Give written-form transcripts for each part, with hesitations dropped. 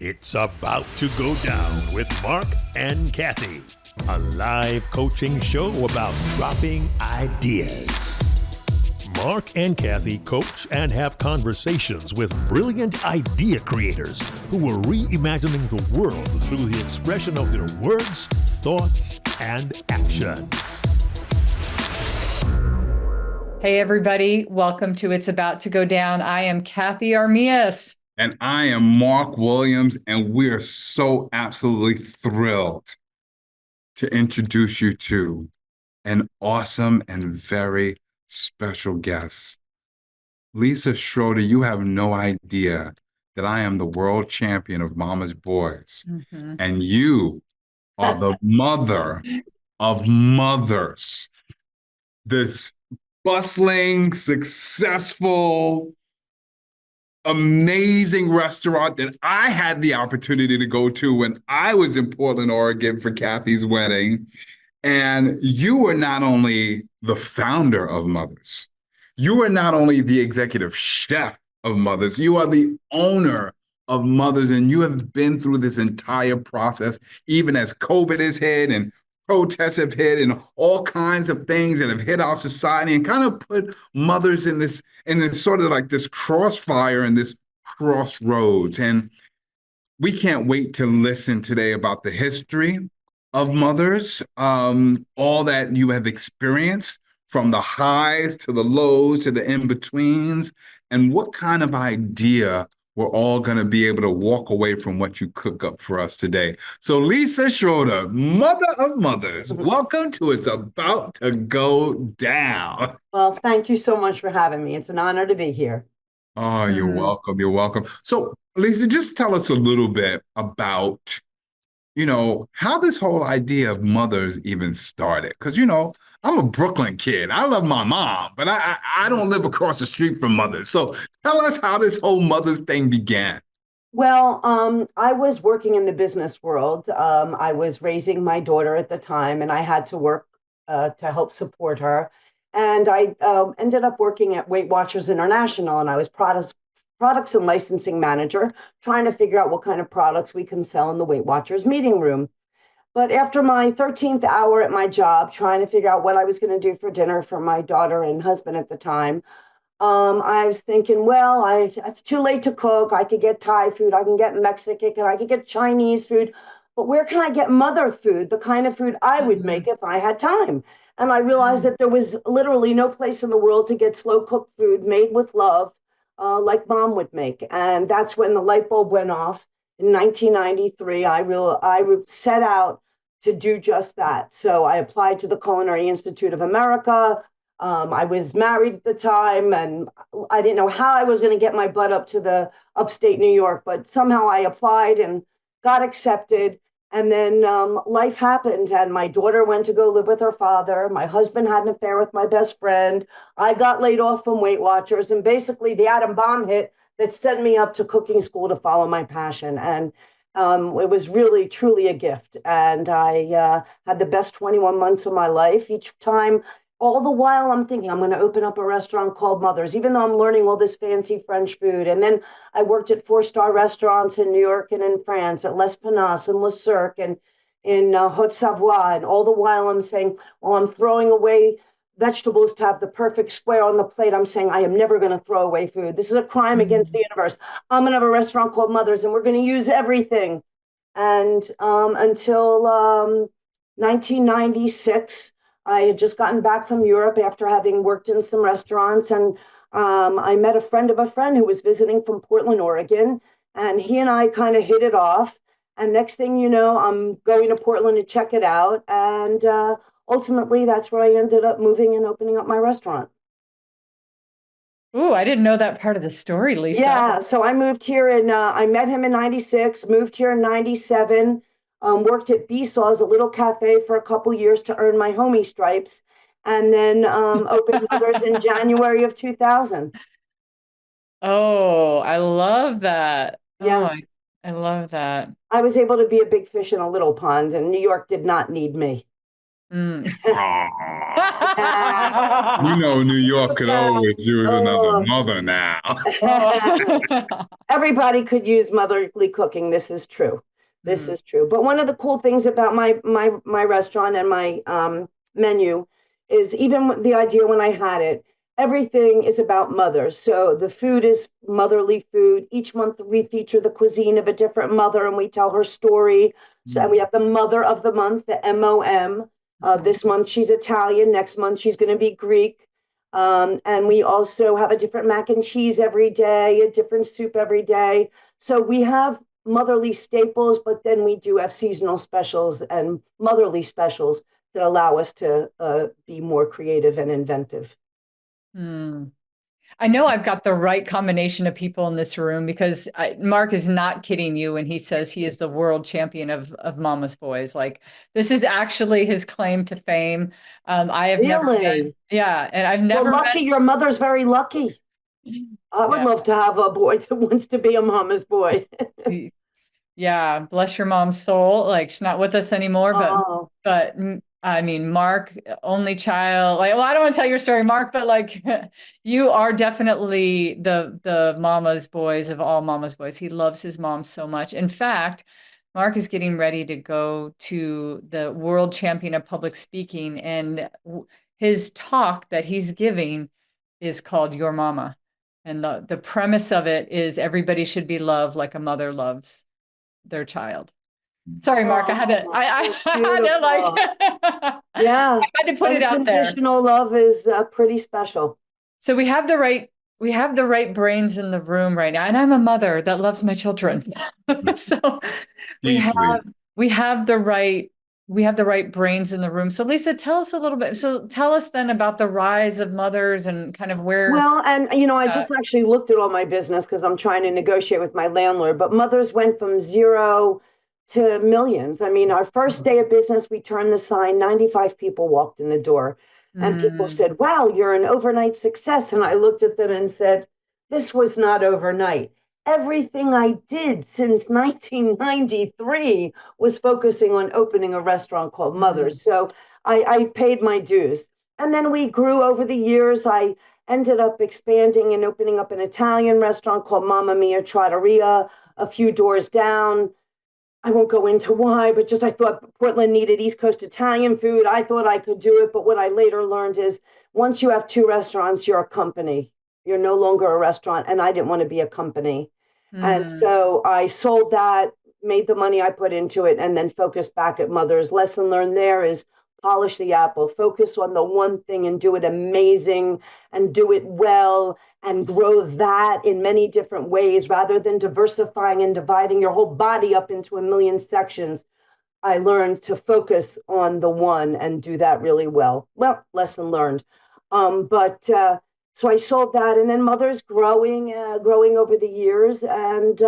It's about to go down with Marc and Cathey, a live coaching show about dropping ideas. Marc and Cathey coach and have conversations with brilliant idea creators who are reimagining the world through the expression of their words, thoughts, and action. Hey, everybody. Welcome to It's About to Go Down. I am Cathey Armillas. And I am Marc Williams, and we are so absolutely thrilled to introduce you to an awesome and very special guest. Lisa Shroeder, you have no idea that I am the world champion of Mama's Boys. Mm-hmm. And you are the mother of mothers. This bustling, successful, amazing restaurant that I had the opportunity to go to when I was in Portland, Oregon for Cathey's wedding. And you are not only the founder of Mothers, you are not only the executive chef of Mothers, you are the owner of Mothers, and you have been through this entire process, even as COVID has hit and protests have hit and all kinds of things that have hit our society and kind of put mothers in this sort of like this crossfire and this crossroads. And we can't wait to listen today about the history of mothers, all that you have experienced from the highs to the lows to the in-betweens, and what kind of idea we're all going to be able to walk away from what you cook up for us today. So Lisa Shroeder, mother of mothers, welcome to It's About to Go Down. Well, thank you so much for having me. It's an honor to be here. Oh, you're welcome. You're welcome. So Lisa, just tell us a little bit about, how this whole idea of mothers even started. Because, I'm a Brooklyn kid. I love my mom, but I don't live across the street from mothers. So tell us how this whole mothers thing began. Well, I was working in the business world. I was raising my daughter at the time, and I had to work to help support her. And I ended up working at Weight Watchers International, and I was products and licensing manager, trying to figure out what kind of products we can sell in the Weight Watchers meeting room. But after my 13th hour at my job, trying to figure out what I was going to do for dinner for my daughter and husband at the time, I was thinking, well, it's too late to cook. I could get Thai food. I can get Mexican. I could get Chinese food. But where can I get mother food, the kind of food I would make if I had time? And I realized that there was literally no place in the world to get slow cooked food made with love like mom would make. And that's when the light bulb went off. In 1993, I set out to do just that. So I applied to the Culinary Institute of America. I was married at the time, and I didn't know how I was going to get my butt up to the upstate New York, but somehow I applied and got accepted. And then life happened, and my daughter went to go live with her father. My husband had an affair with my best friend. I got laid off from Weight Watchers, and basically the atom bomb hit that set me up to cooking school to follow my passion. And it was really, truly a gift. And I had the best 21 months of my life. Each time, all the while, I'm thinking I'm going to open up a restaurant called Mothers, even though I'm learning all this fancy French food. And then I worked at 4-star restaurants in New York and in France, at Les Pinasse and Le Cirque and in Haute-Savoie. And all the while I'm saying, well, I'm throwing away vegetables to have the perfect square on the plate. I'm saying I am never going to throw away food. This is a crime against the universe. I'm going to have a restaurant called Mothers, and we're going to use everything. And until 1996, I had just gotten back from Europe after having worked in some restaurants. And I met a friend of a friend who was visiting from Portland, Oregon. And he and I kind of hit it off. And next thing you know, I'm going to Portland to check it out. And ultimately, that's where I ended up moving and opening up my restaurant. Ooh, I didn't know that part of the story, Lisa. Yeah, so I moved here and I met him in 96, moved here in 97, worked at Beesaw's, a little cafe for a couple years to earn my homie stripes, and then opened Mothers in January of 2000. Oh, I love that. Yeah. Oh, I love that. I was able to be a big fish in a little pond, and New York did not need me. Mm. Aw. You know, New York could always use another Oh. mother now. Everybody could use motherly cooking. This is true. This Mm. is true. But one of the cool things about my restaurant and my menu is even the idea when I had it, everything is about mothers. So the food is motherly food. Each month we feature the cuisine of a different mother and we tell her story. So and we have the mother of the month, the MOM. This month she's Italian. Next month she's going to be Greek. And we also have a different mac and cheese every day, a different soup every day. So we have motherly staples, but then we do have seasonal specials and motherly specials that allow us to be more creative and inventive. Mm. I know I've got the right combination of people in this room because Marc is not kidding you when he says he is the world champion of Mama's Boys. Like this is actually his claim to fame. I have never met, Really? yeah, and I've Well, never lucky, your mother's very lucky. I would yeah, love to have a boy that wants to be a mama's boy. yeah, bless your mom's soul. Like she's not with us anymore, Oh, but I mean, Marc, only child. Like, well, I don't want to tell your story, Marc, but like, you are definitely the mama's boys of all mama's boys. He loves his mom so much. In fact, Marc is getting ready to go to the world champion of public speaking, and his talk that he's giving is called Your Mama. And the premise of it is everybody should be loved like a mother loves their child. Sorry, Marc, I had to, oh, that's I had to beautiful. like, Yeah, I had to put it out there. unconditional love is pretty special. So we have the right brains in the room right now. And I'm a mother that loves my children. So we have, Deeply. we have the right, we have the right brains in the room. So Lisa, tell us a little bit. So tell us then about the rise of mothers and kind of where, Well, and I uh, just actually looked at all my business because I'm trying to negotiate with my landlord, but mothers went from zero to millions. I mean, our first day of business, we turned the sign, 95 people walked in the door, and people mm, said, "Wow, you're an overnight success." And I looked at them and said, "This was not overnight. Everything I did since 1993 was focusing on opening a restaurant called mm, Mothers." So I paid my dues. And then we grew over the years. I ended up expanding and opening up an Italian restaurant called Mamma Mia Trattoria a few doors down. I won't go into why, but just I thought Portland needed East Coast Italian food. I thought I could do it. But what I later learned is once you have two restaurants, you're a company. You're no longer a restaurant. And I didn't want to be a company. And mm, so I sold that, made the money I put into it, and then focused back at Mother's. Lesson learned there is polish the apple, focus on the one thing and do it amazing and do it well and grow that in many different ways rather than diversifying and dividing your whole body up into a million sections. I learned to focus on the one and do that really well. Well, lesson learned. But so I sold that, and then Mother's growing over the years, and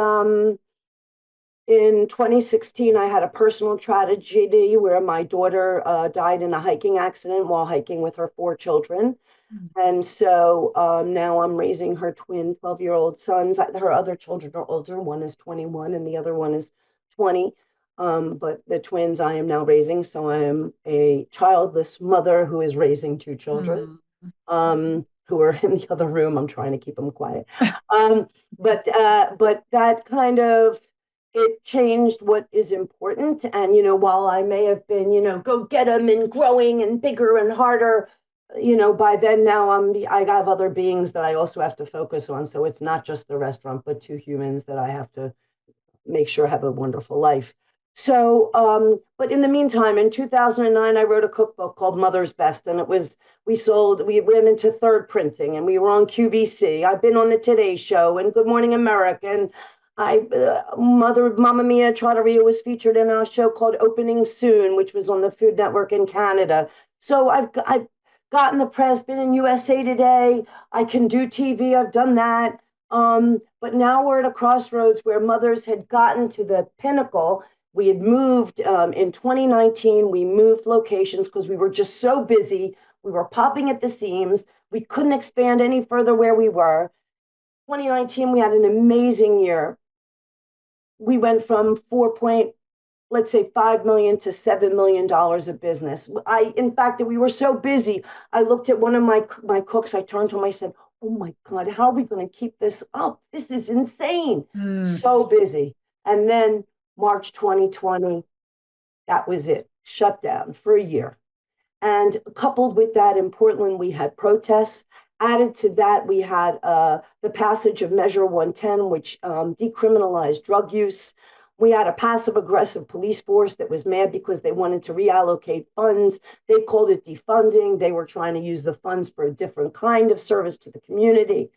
in 2016, I had a personal tragedy where my daughter died in a hiking accident while hiking with her four children. And so now I'm raising her twin 12-year-old sons. Her other children are older. One is 21 and the other one is 20. But the twins I am now raising. So I am a childless mother who is raising two children mm. who are in the other room. I'm trying to keep them quiet. Um, but that kind of it changed what is important. And while I may have been, go get them and growing and bigger and harder, by then now I have other beings that I also have to focus on. So it's not just the restaurant, but two humans that I have to make sure have a wonderful life. So, but in the meantime, in 2009, I wrote a cookbook called Mother's Best, and we went into third printing, and we were on QVC. I've been on the Today Show and Good Morning America, and Mamma Mia Trattoria was featured in a show called Opening Soon, which was on the Food Network in Canada. So I've gotten the press, been in USA Today. I can do TV. I've done that. But now we're at a crossroads where mothers had gotten to the pinnacle. We had moved in 2019. We moved locations because we were just so busy. We were popping at the seams. We couldn't expand any further where we were. 2019, we had an amazing year. We went from let's say $5 million to $7 million of business. In fact, we were so busy. I looked at one of my cooks. I turned to him. I said, "Oh my God, how are we going to keep this up? This is insane." So busy. And then March 2020, that was it. Shut down for a year. And coupled with that, in Portland, we had protests. Added to that, we had the passage of Measure 110, which decriminalized drug use. We had a passive-aggressive police force that was mad because they wanted to reallocate funds. They called it defunding. They were trying to use the funds for a different kind of service to the community.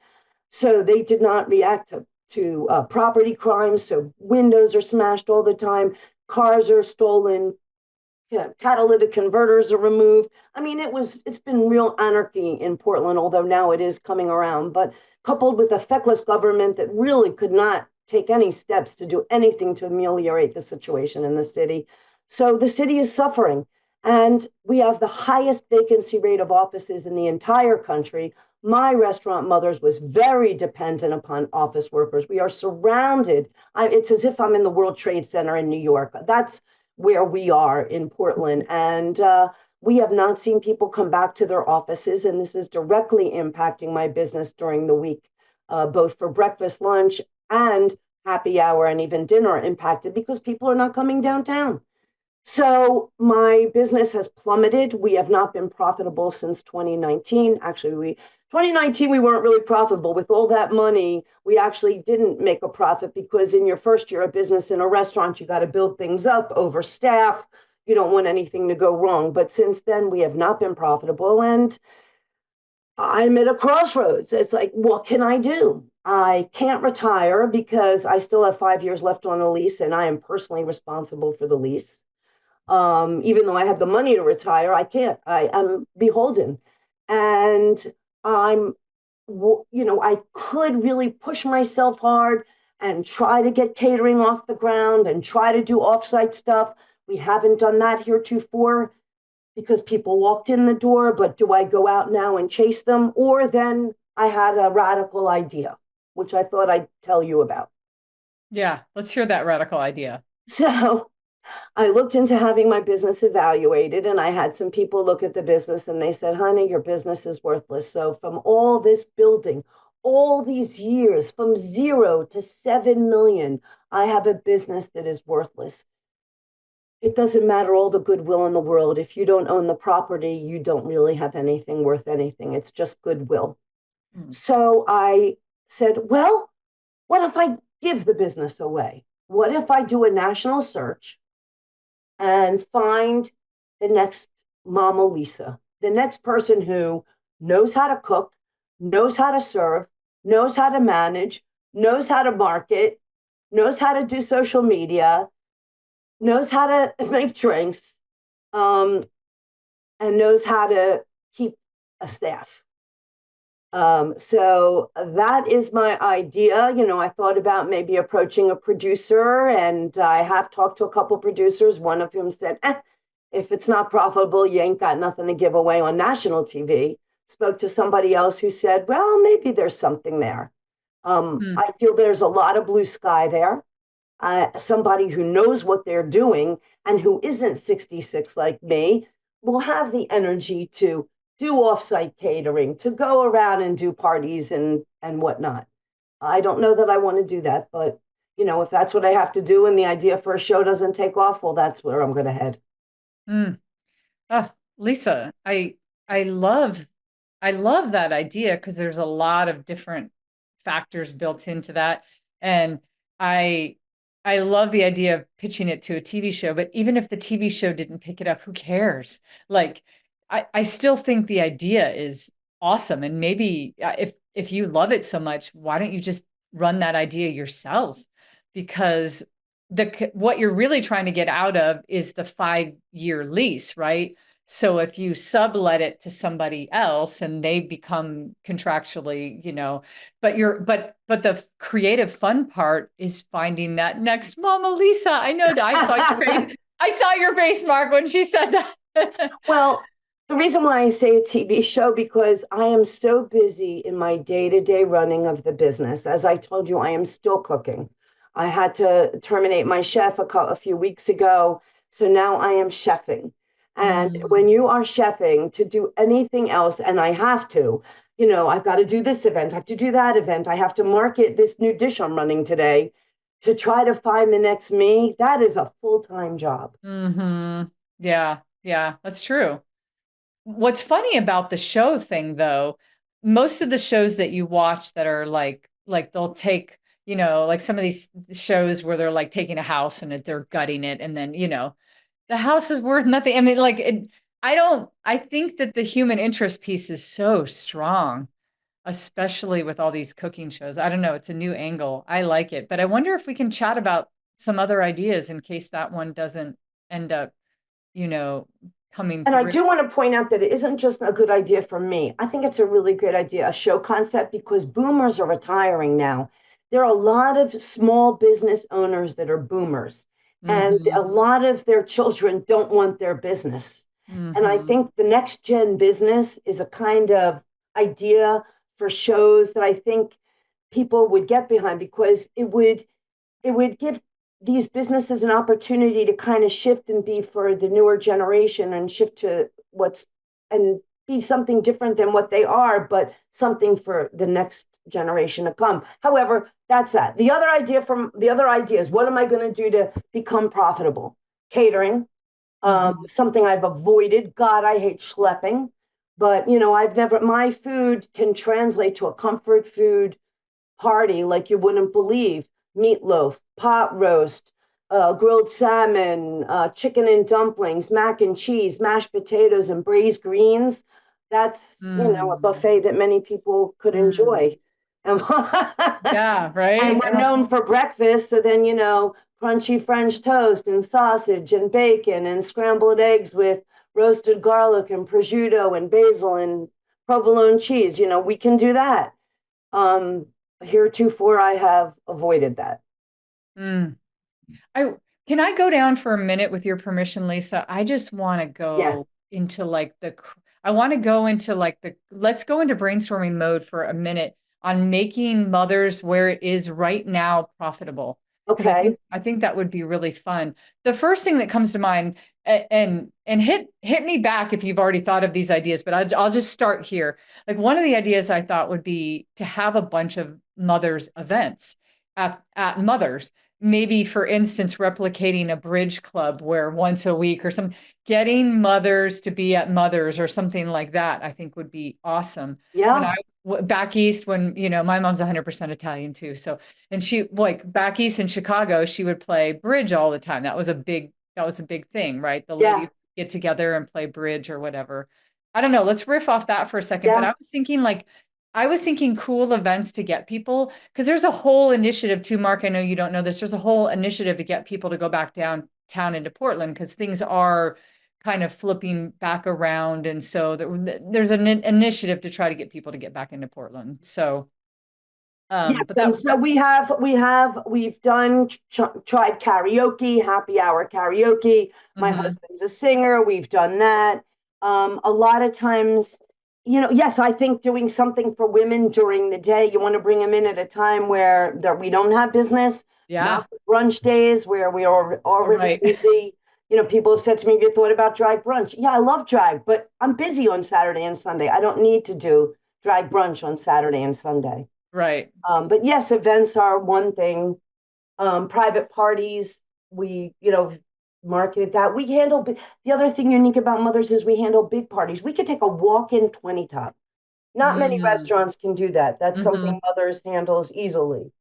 So they did not react to property crimes. So windows are smashed all the time. Cars are stolen. Catalytic converters are removed. I mean, it's been real anarchy in Portland, although now it is coming around. But coupled with a feckless government that really could not take any steps to do anything to ameliorate the situation in the city. So the city is suffering. And we have the highest vacancy rate of offices in the entire country. My restaurant Mothers was very dependent upon office workers. We are surrounded. It's as if I'm in the World Trade Center in New York. That's where we are in Portland. And we have not seen people come back to their offices. And this is directly impacting my business during the week, both for breakfast, lunch, and happy hour, and even dinner impacted because people are not coming downtown. So my business has plummeted. We have not been profitable since 2019. Actually, 2019, we weren't really profitable. With all that money, we actually didn't make a profit because in your first year of business in a restaurant, you got to build things up, overstaff. You don't want anything to go wrong. But since then, we have not been profitable. And I'm at a crossroads. It's like, what can I do? I can't retire because I still have 5 years left on a lease and I am personally responsible for the lease. Even though I have the money to retire, I can't. I am beholden. And I could really push myself hard and try to get catering off the ground and try to do offsite stuff. We haven't done that heretofore because people walked in the door, but do I go out now and chase them? Or then I had a radical idea, which I thought I'd tell you about. Yeah, let's hear that radical idea. So I looked into having my business evaluated, and I had some people look at the business and they said, "Honey, your business is worthless." So from all this building, all these years, from 0 to 7 million, I have a business that is worthless. It doesn't matter all the goodwill in the world. If you don't own the property, you don't really have anything worth anything. It's just goodwill. So I said, well, what if I give the business away? What if I do a national search and find the next Mama Lisa, the next person who knows how to cook, knows how to serve, knows how to manage, knows how to market, knows how to do social media, knows how to make drinks, and knows how to keep a staff. So that is my idea. I thought about maybe approaching a producer, and I have talked to a couple producers, one of whom said, if it's not profitable, you ain't got nothing to give away on national TV. Spoke to somebody else who said, well, maybe there's something there. I feel there's a lot of blue sky there. Somebody who knows what they're doing and who isn't 66 like me will have the energy to do offsite catering, to go around and do parties and whatnot. I don't know that I want to do that, but if that's what I have to do and the idea for a show doesn't take off, well, that's where I'm going to head. Lisa, I love that idea because there's a lot of different factors built into that. And I love the idea of pitching it to a TV show, but even if the TV show didn't pick it up, who cares? Like, I still think the idea is awesome. And maybe if you love it so much, why don't you just run that idea yourself? Because what you're really trying to get out of is the 5-year lease, right? So if you sublet it to somebody else and they become contractually, but the creative fun part is finding that next Mama Lisa. I know that I saw your face. I saw your face, Marc, when she said that. Well, the reason why I say a TV show, because I am so busy in my day-to-day running of the business. As I told you, I am still cooking. I had to terminate my chef a few weeks ago. So now I am chefing. And when you are chefing to do anything else, and I have to, I've got to do this event, I have to do that event, I have to market this new dish I'm running today to try to find the next me. That is a full-time job. Yeah, yeah, that's true. What's funny about the show thing, though, most of the shows that you watch that are like they'll take, like some of these shows where they're like taking a house and they're gutting it, and then, the house is worth nothing. I mean, I think that the human interest piece is so strong, especially with all these cooking shows. I don't know, it's a new angle. I like it, but I wonder if we can chat about some other ideas in case that one doesn't end up, you know, coming And I through. do want to point out that it isn't just a good idea for me. I think it's a really great idea, a show concept, because boomers are retiring now. There are a lot of small business owners that are boomers, and a lot of their children don't want their business. And I think the next gen business is a kind of idea for shows that I think people would get behind, because it would give these businesses an opportunity to kind of shift and be for the newer generation, and shift to and be something different than what they are, but something for the next generation to come. However, that's that. The other idea is, what am I going to do to become profitable? Catering, something I've avoided. God, I hate schlepping, but my food can translate to a comfort food party like you wouldn't believe. Meatloaf, pot roast, grilled salmon, chicken and dumplings, mac and cheese, mashed potatoes, and braised greens. That's, a buffet that many people could enjoy. And, Yeah, right. and we're known for breakfast. So then, crunchy French toast and sausage and bacon and scrambled eggs with roasted garlic and prosciutto and basil and provolone cheese. We can do that. Heretofore, I have avoided that. Mm. I Can I go down for a minute with your permission, Lisa? I just want to Yeah. go into I want to go into let's go into brainstorming mode for a minute on making mothers where it is right now profitable. Because Okay. I think that would be really fun. The first thing that comes to mind, and hit me back if you've already thought of these ideas, but I'll just start here. Like, one of the ideas I thought would be to have a bunch of mothers events at mothers. Maybe, for instance, replicating a bridge club where once a week or something, getting mothers to be at mothers or something like that, I think would be awesome. When Yeah. back east, when, my mom's 100% Italian too. So, and she, like, back east in Chicago, she would play bridge all the time. That was a big thing, right? The Yeah. ladies get together and play bridge or whatever. I don't know. Let's riff off that for a second. But Yeah. I was thinking cool events to get people, because there's a whole initiative too, Mark. I know you don't know this. There's a whole initiative to get people to go back downtown into Portland, because things are kind of flipping back around. And so there's an initiative to try to get people to get back into Portland. So, Yes, but and so we've done tried karaoke, happy hour karaoke. My husband's a singer. We've done that. A lot of times, yes, I think doing something for women during the day, you want to bring them in at a time where we don't have business, yeah, not brunch days where we are already right. busy. People have said to me, "Have you thought about drag brunch?" Yeah, I love drag, but I'm busy on Saturday and Sunday. I don't need to do drag brunch on Saturday and Sunday. Right. But yes, events are one thing. Private parties, we, market that. We handle the other thing unique about mothers is we handle big parties. We could take a walk-in 20 top. Not many restaurants can do that. That's something mothers handles easily.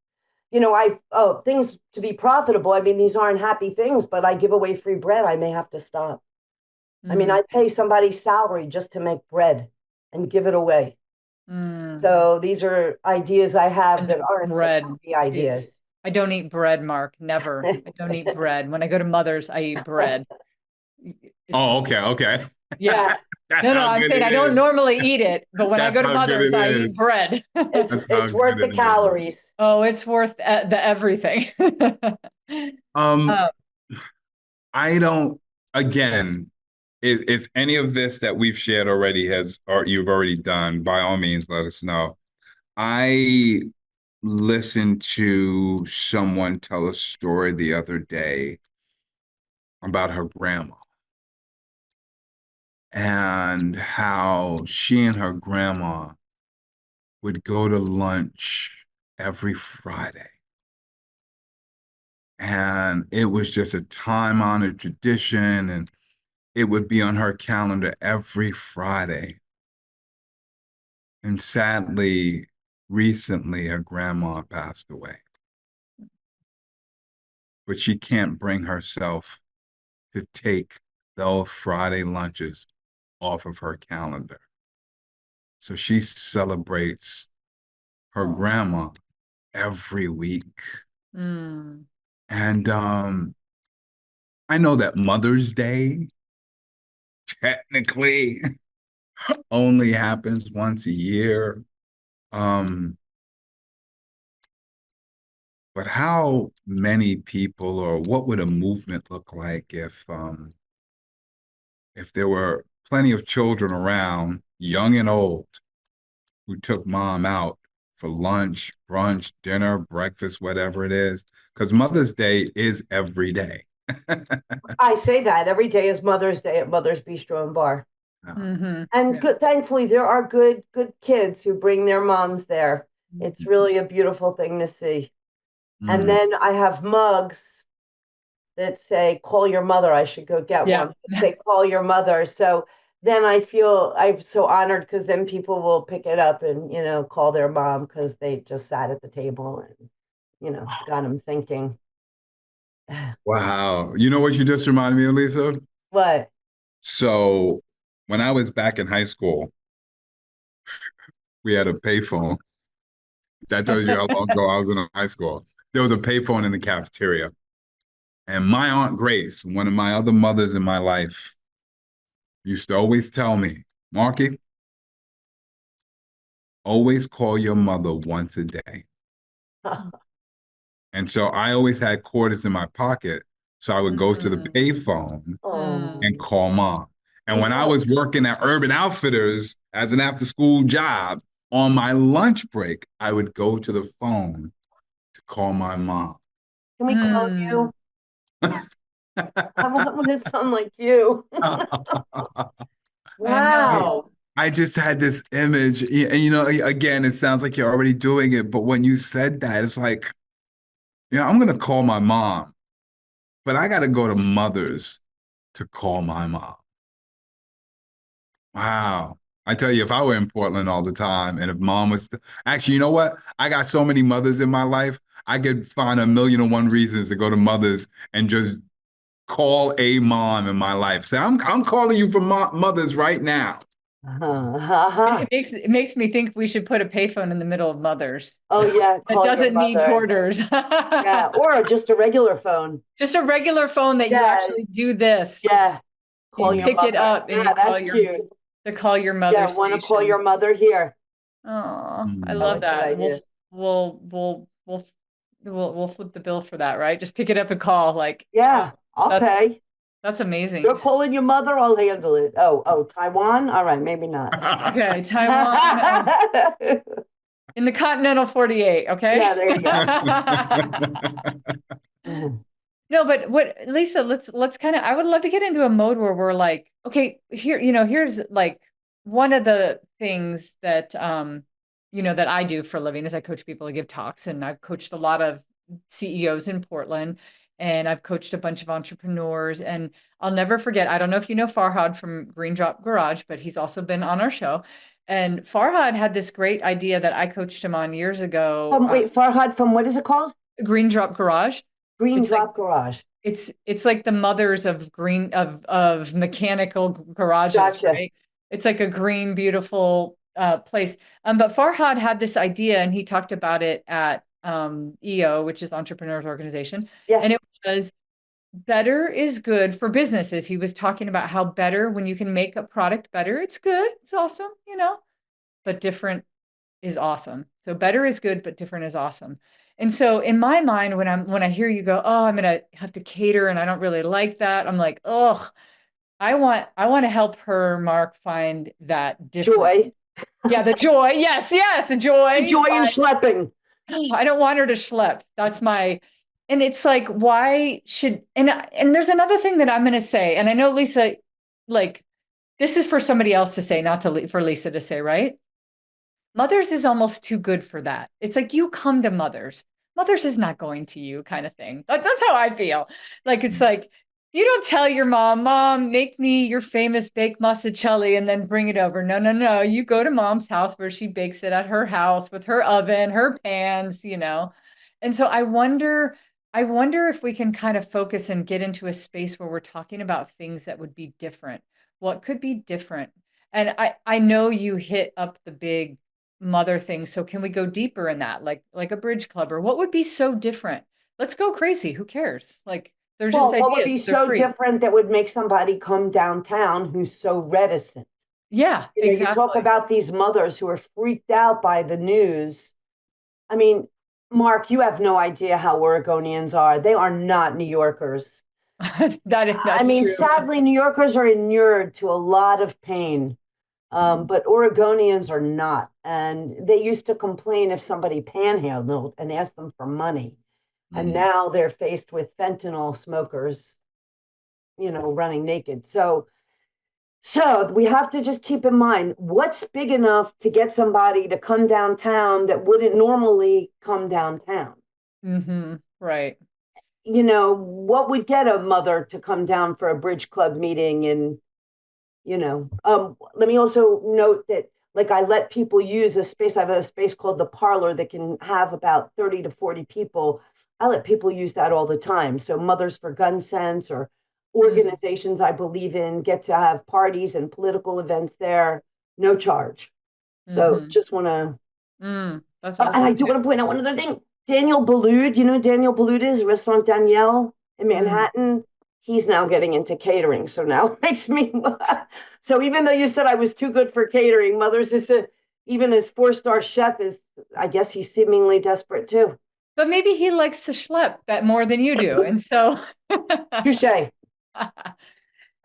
Things to be profitable. I mean, these aren't happy things, but I give away free bread. I may have to stop. I mean, I pay somebody's salary just to make bread and give it away. So these are ideas I have that aren't such happy ideas. I don't eat bread, Mark. Never. I don't eat bread. When I go to Mother's, I eat bread. Okay. Yeah. No, I'm saying I don't normally eat it, but when I go to Mother's, I eat bread. It's worth the calories. Oh, it's worth the everything. I don't, again, if any of this that we've shared already or you've already done, by all means, let us know. I listened to someone tell a story the other day about her grandma and how she and her grandma would go to lunch every Friday. And it was just a time-honored tradition, and it would be on her calendar every Friday. And sadly, recently, her grandma passed away. But she can't bring herself to take those Friday lunches off of her calendar. So she celebrates her grandma every week. Mm. And I know that Mother's Day technically only happens once a year. But how many people, or what would a movement look like if there were plenty of children around, young and old, who took mom out for lunch, brunch, dinner, breakfast, whatever it is? Because Mother's Day is every day. I say that every day is Mother's Day at Mother's Bistro and Bar. Mm-hmm. And good, thankfully, there are good kids who bring their moms there. It's really a beautiful thing to see. And then I have mugs that say, call your mother. I should go get one. That say, call your mother. So then I feel I'm so honored because then people will pick it up and, call their mom because they just sat at the table and, got them thinking. Wow. You know what you just reminded me of, Lisa? What? So when I was back in high school, we had a payphone. That tells you how long ago I was in high school. There was a payphone in the cafeteria. And my Aunt Grace, one of my other mothers in my life, used to always tell me, Marky, always call your mother once a day. And so I always had quarters in my pocket. So I would go to the payphone and call mom. And when I was working at Urban Outfitters as an after-school job, on my lunch break, I would go to the phone to call my mom. Can we clone you? I want to sound like you. Wow. I just had this image, and again, it sounds like you're already doing it, but when you said that, it's like, I'm going to call my mom, but I got to go to Mother's to call my mom. Wow. I tell you, if I were in Portland all the time, and if mom was, actually, you know what? I got so many mothers in my life, I could find 1,000,001 reasons to go to Mother's and just call a mom in my life. Say, I'm calling you from Mother's right now. It makes me think we should put a payphone in the middle of Mother's. Oh yeah, it doesn't need quarters. Yeah, or just a regular phone. Just a regular phone that you actually do this. Yeah, you pick it up and you call your mother. Yeah, want to call your mother here. Oh, I love that. We'll flip the bill for that, right? Just pick it up and call. Yeah, I'll pay. That's amazing. You're calling your mother, I'll handle it. Oh, Taiwan? All right, maybe not. Okay, Taiwan. In the continental 48, okay? Yeah, there you go. No, but Lisa, let's kind of, I would love to get into a mode where we're like, okay, here's like one of the things that, that I do for a living is I coach people to give talks, and I've coached a lot of CEOs in Portland. And I've coached a bunch of entrepreneurs, and I'll never forget. I don't know if you know Farhad from Green Drop Garage, but he's also been on our show. And Farhad had this great idea that I coached him on years ago. Wait, Farhad from what is it called? Green Drop Garage. Green Drop Garage. It's like the mothers of of mechanical garages, gotcha. Right? It's like a green, beautiful place. But Farhad had this idea, and he talked about it at EO, which is Entrepreneurs Organization. Yes. And it was better is good for businesses. He was talking about how better, when you can make a product better, it's good, it's awesome, but different is awesome. So better is good, but different is awesome. And so in my mind, when I hear you go, oh, I'm gonna have to cater, and I don't really like that, I'm like, oh, I want to help her, Marc, find that different joy. Yeah, the joy. Yes, the joy. The joy in schlepping. I don't want her to schlep. And it's like, why should, and there's another thing that I'm going to say, and I know Lisa, like, this is for somebody else to say, not for Lisa to say, right? Mothers is almost too good for that. It's like, you come to Mothers. Mothers is not going to you, kind of thing. That's how I feel. Like, it's like, you don't tell your mom, make me your famous baked mazzacelli and then bring it over. No, no, no. You go to mom's house where she bakes it at her house with her oven, her pans, And so I wonder if we can kind of focus and get into a space where we're talking about things that would be different. What could be different? And I know you hit up the big mother thing. So can we go deeper in that? Like a bridge club, or what would be so different? Let's go crazy. Who cares? Like, they're just Well, what would be ideas. They're so free. different that would make somebody come downtown who's so reticent? Yeah, You exactly. talk about these mothers who are freaked out by the news. I mean, Mark, you have no idea how Oregonians are. They are not New Yorkers. That's true. Sadly, New Yorkers are inured to a lot of pain, but Oregonians are not. And they used to complain if somebody panhandled and asked them for money. And now they're faced with fentanyl smokers, running naked. So we have to just keep in mind what's big enough to get somebody to come downtown that wouldn't normally come downtown. Right. What would get a mother to come down for a bridge club meeting? And, let me also note that, like, I let people use a space. I have a space called the parlor that can have about 30 to 40 people. I let people use that all the time. So Mothers for Gun Sense or organizations I believe in get to have parties and political events there, no charge. So just want to. That's awesome. And I do want to point out one other thing. Daniel Boulud, Daniel Boulud is Restaurant Danielle in Manhattan. He's now getting into catering. So now it makes me. So even though you said I was too good for catering, Mothers is even his 4-star chef is, I guess he's seemingly desperate too. But maybe he likes to schlep that more than you do. And so. Touche.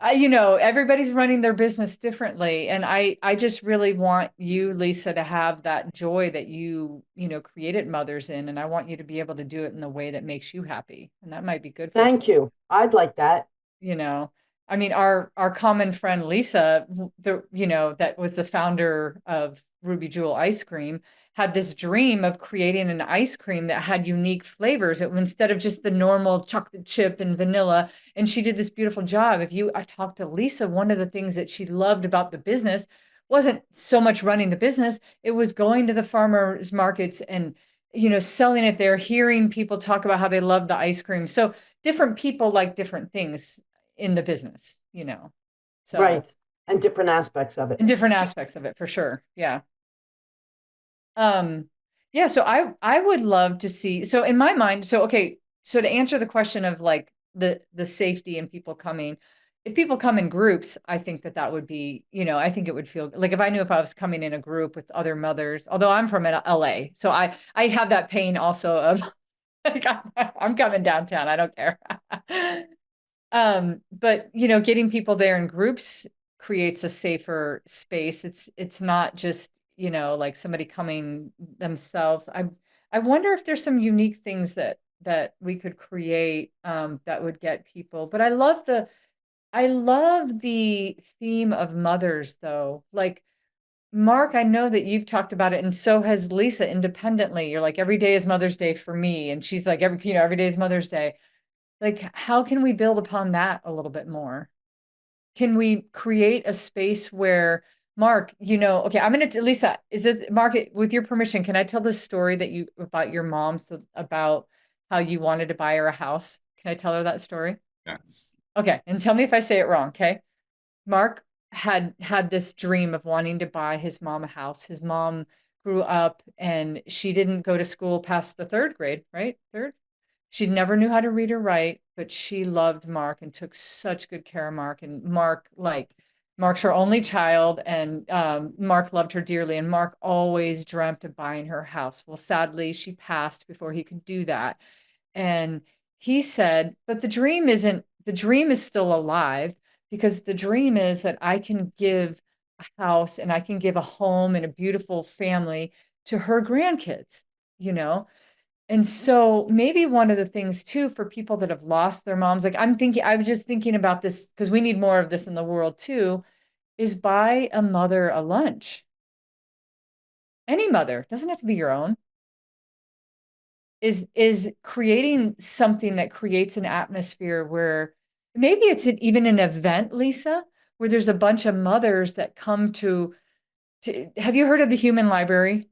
Everybody's running their business differently. And I just really want you, Lisa, to have that joy that you created Mothers in. And I want you to be able to do it in the way that makes you happy. And that might be good for Thank you. I'd like that. Our common friend, Lisa, that was the founder of Ruby Jewel Ice Cream, had this dream of creating an ice cream that had unique flavors instead of just the normal chocolate chip and vanilla. And she did this beautiful job. I talked to Lisa, one of the things that she loved about the business wasn't so much running the business. It was going to the farmers markets and, selling it there, hearing people talk about how they love the ice cream. So different people like different things in the business, So, right. And different aspects of it. And different aspects of it, for sure. Yeah. So I would love to see, so in my mind, so to answer the question of like the safety and people coming, if people come in groups, I think that would be, I think it would feel like if I knew if I was coming in a group with other mothers, although I'm from LA, so I have that pain also of like, I'm coming downtown. I don't care. But getting people there in groups creates a safer space. It's not just, like somebody coming themselves. I wonder if there's some unique things that we could create that would get people. But I love the theme of mothers though. Like, Mark, I know that you've talked about it, and so has Lisa independently. You're like, every day is Mother's Day for me. And she's like, every day is Mother's Day. Like, how can we build upon that a little bit more? Can we create a space where, Mark, okay, I'm going to, Lisa, is it, Mark, with your permission, can I tell the story about your mom, about how you wanted to buy her a house? Can I tell her that story? Yes. Okay. And tell me if I say it wrong. Okay. Mark had this dream of wanting to buy his mom a house. His mom grew up and she didn't go to school past the 3rd grade, right? 3rd. She never knew how to read or write, but she loved Mark and took such good care of Mark. And Mark's her only child, and Mark loved her dearly. And Mark always dreamt of buying her house. Well, sadly, she passed before he could do that. And he said, but the dream is still alive, because the dream is that I can give a house and I can give a home and a beautiful family to her grandkids. you know? And so maybe one of the things too for people that have lost their moms, like I was just thinking about this because we need more of this in the world too, is buy a mother a lunch. Any mother, doesn't have to be your own, is creating something that creates an atmosphere where maybe it's even an event, Lisa, where there's a bunch of mothers that come to have you heard of the Human Library?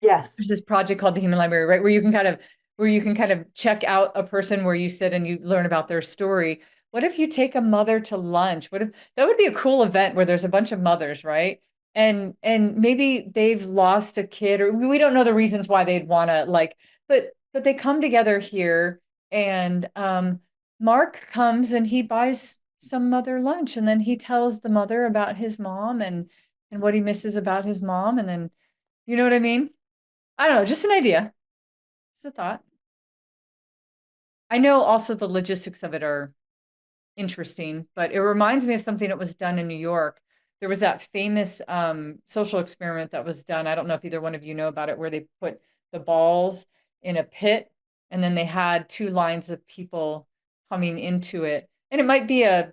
Yes. There's this project called the Human Library, right? Where you can kind of check out a person where you sit and you learn about their story. What if you take a mother to lunch? What if that would be a cool event where there's a bunch of mothers, right? And maybe they've lost a kid, or we don't know the reasons why they'd want to like, but they come together here, and Mark comes and he buys some mother lunch, and then he tells the mother about his mom and what he misses about his mom, and then you know what I mean? I don't know, just an idea. It's a thought. I know also the logistics of it are interesting, but it reminds me of something that was done in New York. There was that famous social experiment that was done. I don't know if either one of you know about it, where they put the balls in a pit and then they had two lines of people coming into it. And it might be a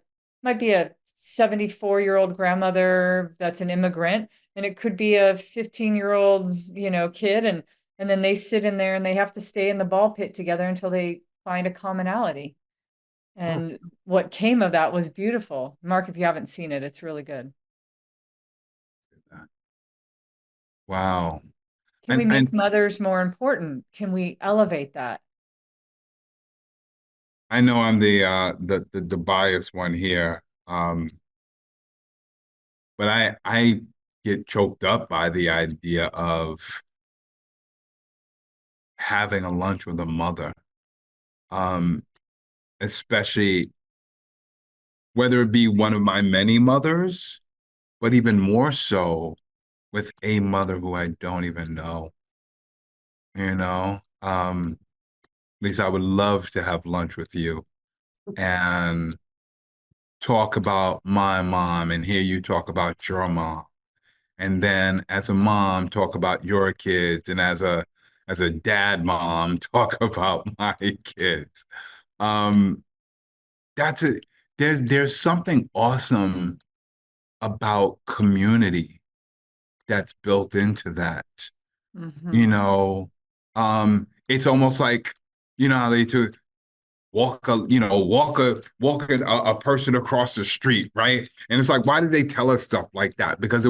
74-year-old grandmother that's an immigrant, and it could be a 15-year-old, kid, and then they sit in there and they have to stay in the ball pit together until they find a commonality. Oh, And what came of that was beautiful. Mark, if you haven't seen it, it's really good. wow. Can we And make mothers more important? Can we elevate that? I know I'm the biased one here. But I get choked up by the idea of having a lunch with a mother. Um, Especially whether it be one of my many mothers, but even more so with a mother who I don't even know, you know? At least I would love to have lunch with you and talk about my mom and hear you talk about your mom. And then as a mom, talk about your kids, and as a dad mom, talk about my kids. Um, that's it. There's something awesome about community that's built into that. You Hmm. know, it's almost like, how they do walk a person across the street, right? And it's like, why did they tell us stuff like that? Because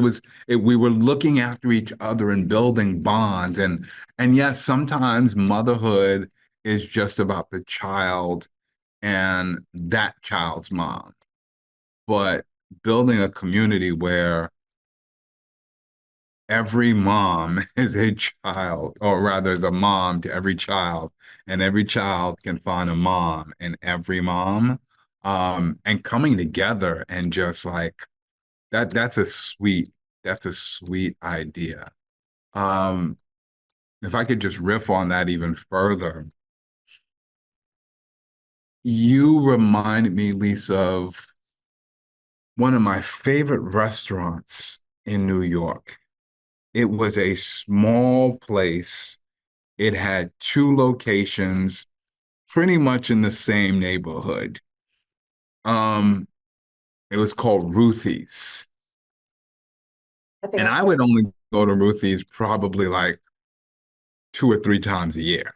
we were looking after each other and building bonds. And yes, sometimes motherhood is just about the child and that child's mom, but building a community where every mom is a child, or rather is a mom to every child, and every child can find a mom in every mom. And coming together and just like that's a sweet idea. Um, if I could just riff on that even further, you reminded me, Lisa, of one of my favorite restaurants in New York. It was a small place. It had two locations, pretty much in the same neighborhood. Um, it was called Ruthie's. I think And I've I heard. would only go to Ruthie's probably like 2 or 3 times a year.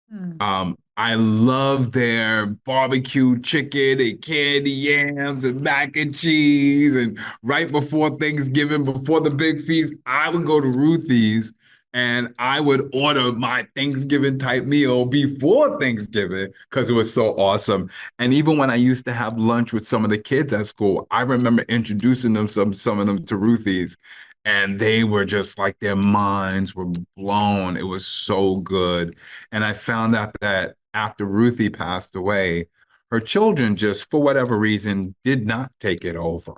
Hmm. I love their barbecue chicken and candy yams and mac and cheese. And right before Thanksgiving, before the big feast, I would go to Ruthie's and I would order my Thanksgiving type meal before Thanksgiving because it was so awesome. And even when I used to have lunch with some of the kids at school, I remember introducing some of them to Ruthie's. And they were just like their minds were blown. It was so good. And I found out that after Ruthie passed away, her children just, for whatever reason, did not take it over.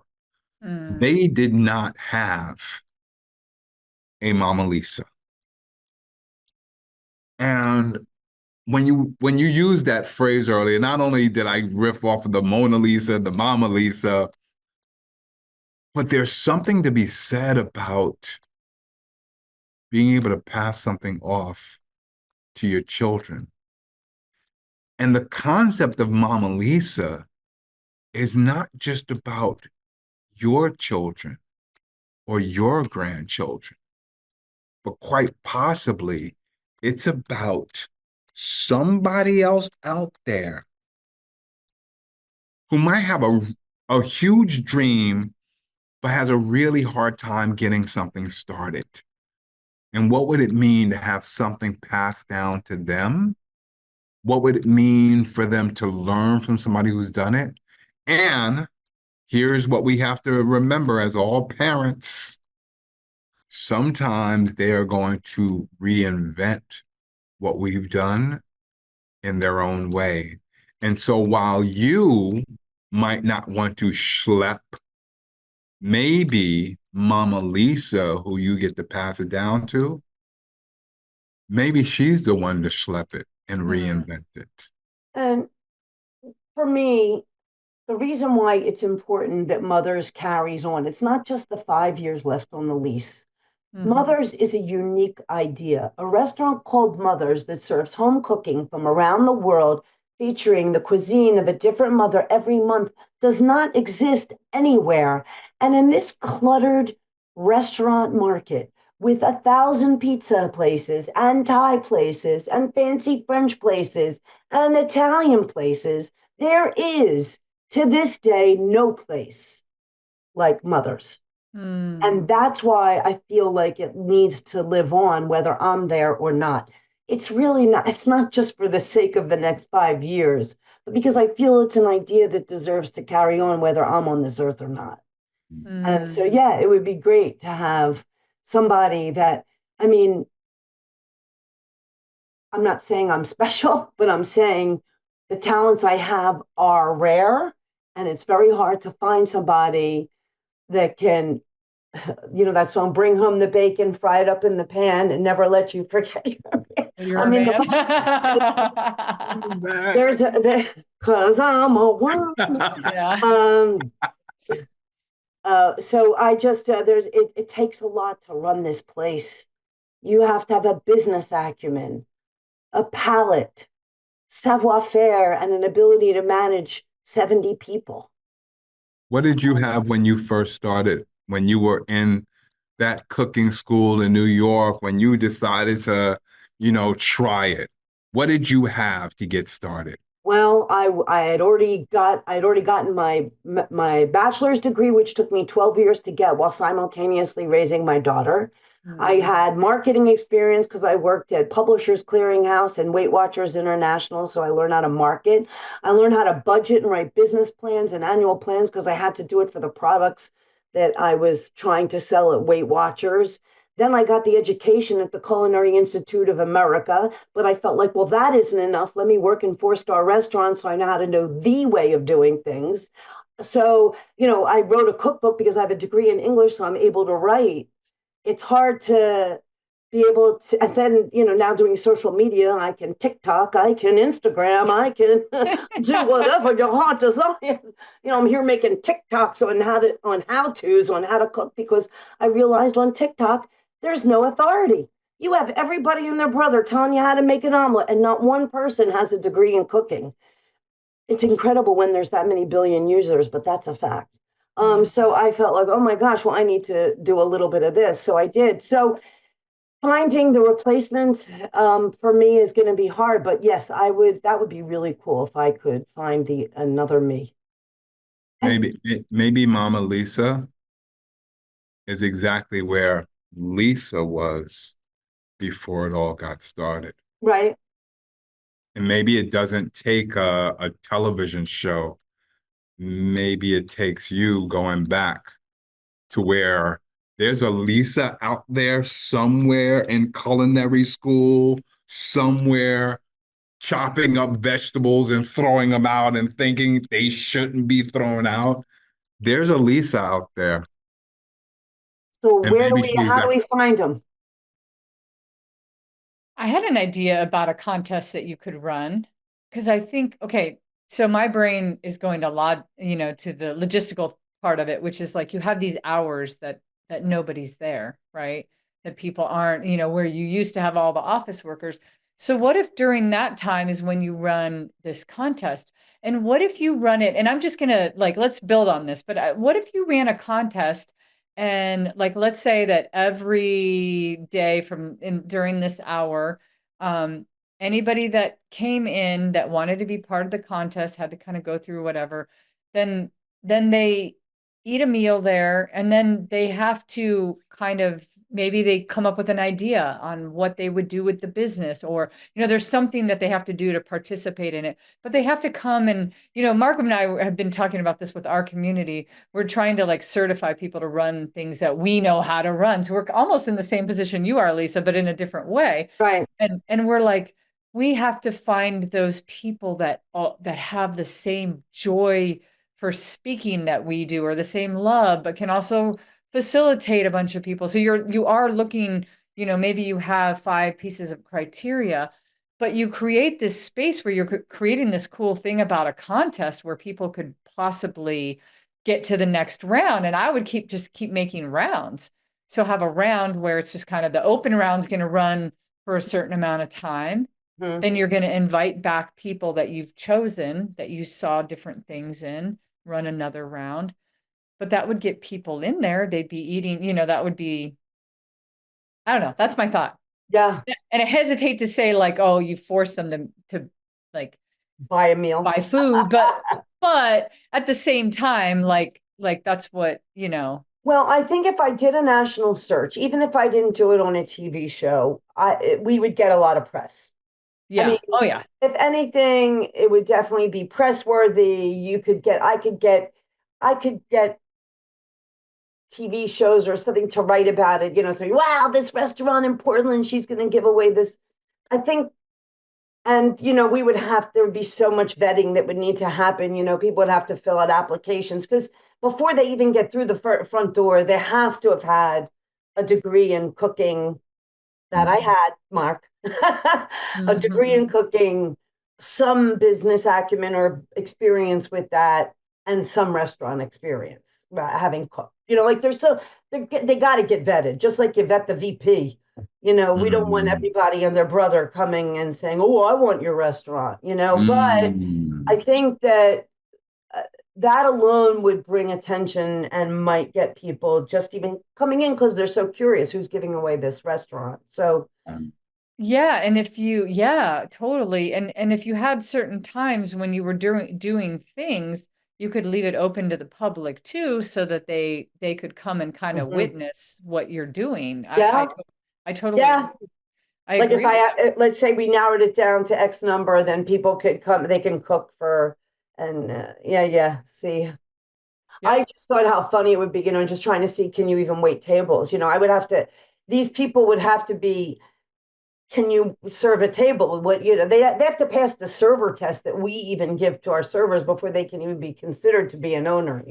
Hmm. They did not have a Mama Lisa. And when you used that phrase earlier, not only did I riff off of the Mona Lisa, the Mama Lisa, but there's something to be said about being able to pass something off to your children. And the concept of Mama Lisa is not just about your children or your grandchildren, but quite possibly it's about somebody else out there who might have a huge dream, but has a really hard time getting something started. And what would it mean to have something passed down to them? What would it mean for them to learn from somebody who's done it? And here's what we have to remember as all parents. Sometimes they are going to reinvent what we've done in their own way. And so while you might not want to schlep, maybe Mama Lisa, who you get to pass it down to, maybe she's the one to schlep it and reinvent it. And for me, the reason why it's important that Mothers carries on, it's not just the 5 years left on the lease. Mothers is a unique idea. A restaurant called Mothers that serves home cooking from around the world, featuring the cuisine of a different mother every month, does not exist anywhere. And in this cluttered restaurant market, with 1,000 pizza places and Thai places and fancy French places and Italian places, there is, to this day, no place like Mothers. And that's why I feel like it needs to live on, whether I'm there or not. It's really not, it's not just for the sake of the next 5 years, but because I feel it's an idea that deserves to carry on, whether I'm on this earth or not. And so, yeah, it would be great to have somebody that, I mean, I'm not saying I'm special, but I'm saying the talents I have are rare, and it's very hard to find somebody that can, you know, that song, bring home the bacon, fry it up in the pan, and never let you forget your man. There's cause I'm a woman. Yeah. So I just, it takes a lot to run this place. You have to have a business acumen, a palate, savoir-faire, and an ability to manage 70 people. What did you have when you first started, when you were in that cooking school in New York, when you decided to, try it? What did you have to get started? Well, I had already gotten my bachelor's degree, which took me 12 years to get while simultaneously raising my daughter. I had marketing experience because I worked at Publishers Clearinghouse and Weight Watchers International, so I learned how to market. I learned how to budget and write business plans and annual plans because I had to do it for the products that I was trying to sell at Weight Watchers. Then I got the education at the Culinary Institute of America, but I felt like, well, that isn't enough. Let me work in 4-star restaurants so I know how to know the way of doing things. So, I wrote a cookbook because I have a degree in English, so I'm able to write. It's hard to be able to, and then, now doing social media, I can TikTok, I can Instagram, I can do whatever your heart desires. I'm here making TikToks on how-tos on how to cook, because I realized on TikTok, there's no authority. You have everybody and their brother telling you how to make an omelet, and not one person has a degree in cooking. It's incredible when there's that many billion users, but that's a fact. So I felt like, oh my gosh, well, I need to do a little bit of this. So I did. So finding the replacement for me is going to be hard, but yes, that would be really cool if I could find another me. Maybe Mama Lisa is exactly where Lisa was before it all got started. Right. And maybe it doesn't take a television show. Maybe it takes you going back to where there's a Lisa out there somewhere in culinary school, somewhere chopping up vegetables and throwing them out and thinking they shouldn't be thrown out. There's a Lisa out there. So how do we find them? I had an idea about a contest that you could run, because I think, okay, so my brain is going to to the logistical part of it, which is like you have these hours that nobody's there, right? that people aren't, where you used to have all the office workers. So what if during that time is when you run this contest? And what if you run it? And I'm just gonna let's build on this, but what if you ran a contest and let's say that every day during this hour, anybody that came in that wanted to be part of the contest had to kind of go through whatever, then they eat a meal there, and then they have to kind of, maybe they come up with an idea on what they would do with the business, or there's something that they have to do to participate in it, but they have to come and Mark and I have been talking about this with our community. We're trying to certify people to run things that we know how to run, so we're almost in the same position you are, Lisa, but in a different way. Right. And we're we have to find those people that have the same joy for speaking that we do, or the same love, but can also facilitate a bunch of people. So you are looking, maybe you have 5 pieces of criteria, but you create this space where you're creating this cool thing about a contest where people could possibly get to the next round. And I would keep making rounds. So have a round where it's just kind of, the open round's going to run for a certain amount of time. Mm-hmm. Then you're going to invite back people that you've chosen, that you saw different things in, run another round. But that would get people in there. They'd be eating, that would be, I don't know. That's my thought. Yeah. And I hesitate to say oh, you force them to buy a meal, buy food, but at the same time, that's what, Well, I think if I did a national search, even if I didn't do it on a TV show, we would get a lot of press. Yeah. I mean, oh yeah. If anything, it would definitely be press worthy. I could get TV shows or something to write about it, saying, wow, this restaurant in Portland, she's going to give away this. I think, and, there would be so much vetting that would need to happen. People would have to fill out applications, because before they even get through the front door, they have to have had a degree in cooking that I had, Mark, a degree in cooking, some business acumen or experience with that, and some restaurant experience, having cooked. They got to get vetted, just like you vet the VP. We don't want everybody and their brother coming and saying, oh, I want your restaurant, but I think that that alone would bring attention and might get people just even coming in because they're so curious who's giving away this restaurant. So yeah, and totally. And if you had certain times when you were doing things, you could leave it open to the public too, so that they could come and kind of witness what you're doing. Yeah. I totally agree. If let's say we narrowed it down to X number, then people could come, they can cook for, and see. Yeah. I just thought how funny it would be, just trying to see, can you even wait tables? These people would have to be, can you serve a table? They have to pass the server test that we even give to our servers before they can even be considered to be an owner,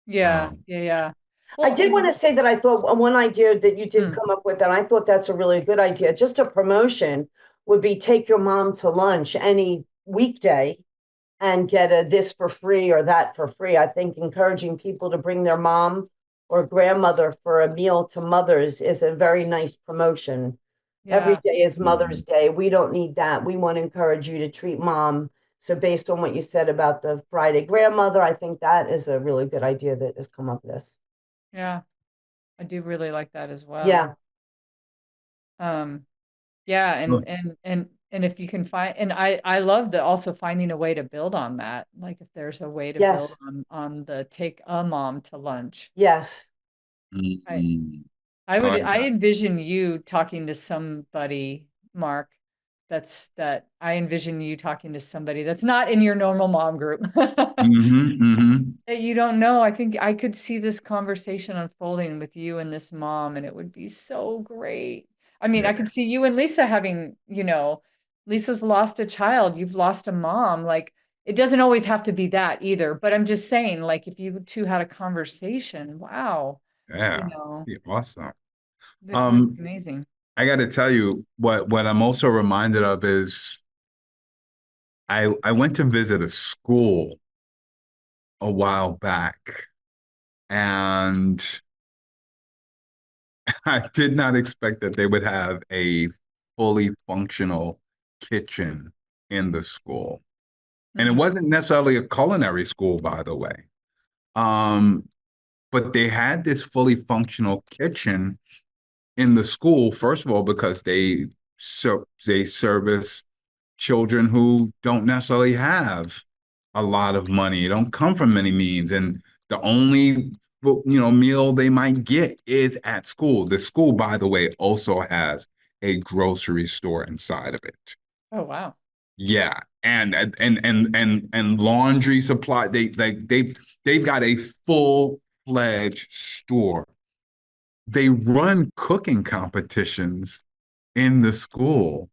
Yeah. Well, I did want to say that I thought one idea that you did come up with, and I thought that's a really good idea. Just a promotion would be take your mom to lunch any weekday and get a this for free or that for free. I think encouraging people to bring their mom or grandmother for a meal to mothers is a very nice promotion. Yeah. Every day is Mother's Day. We don't need that. We want to encourage you to treat mom. So based on what you said about the Friday grandmother, I think that is a really good idea that has come up with this. Yeah, I do really like that as well. Yeah. And if you can find, and I love also finding a way to build on that. Like if there's a way to build on the take a mom to lunch. Yes. I envision you talking to somebody, Mark, that I envision you talking to somebody that's not in your normal mom group. That you don't know. I think I could see this conversation unfolding with you and this mom, and it would be so great. I mean, I could see you and Lisa having, Lisa's lost a child, you've lost a mom. It doesn't always have to be that either, but I'm just saying, if you two had a conversation, wow. Yeah, awesome. Amazing. I got to tell you what I'm also reminded of is I went to visit a school a while back, and I did not expect that they would have a fully functional kitchen in the school. And it Mm. wasn't necessarily a culinary school, by the way. Um, but they had this fully functional kitchen in the school, first of all, because they service children who don't necessarily have a lot of money, don't come from many means, and the only meal they might get is at school. The school, by the way, also has a grocery store inside of it. Oh, wow. Yeah, and laundry supply. They've got a full-fledged store. They run cooking competitions in the school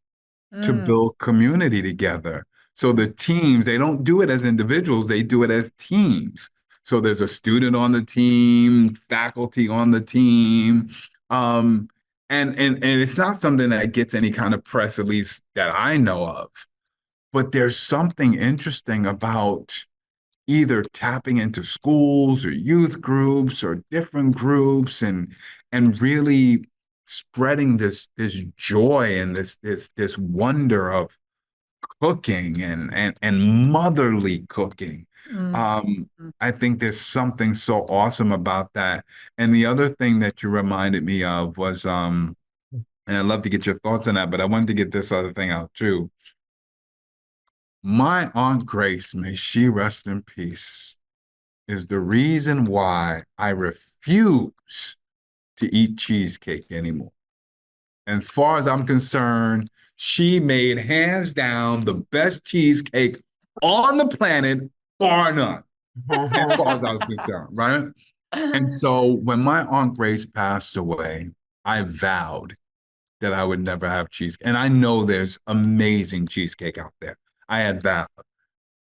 to Mm. build community together. So the teams, they don't do it as individuals, they do it as teams. So there's a student on the team, faculty on the team. Um, and it's not something that gets any kind of press, at least that I know of. But there's something interesting about either tapping into schools or youth groups or different groups and really spreading this joy and this wonder of cooking and motherly cooking. Mm. Um, I think there's something so awesome about that. And the other thing that you reminded me of was and I'd love to get your thoughts on that, but I wanted to get this other thing out too. My Aunt Grace, may she rest in peace, is the reason why I refuse to eat cheesecake anymore. And as far as I'm concerned, she made hands down the best cheesecake on the planet, bar none, as far as I was concerned, right? And so when my Aunt Grace passed away, I vowed that I would never have cheesecake. And I know there's amazing cheesecake out there. I had vowed.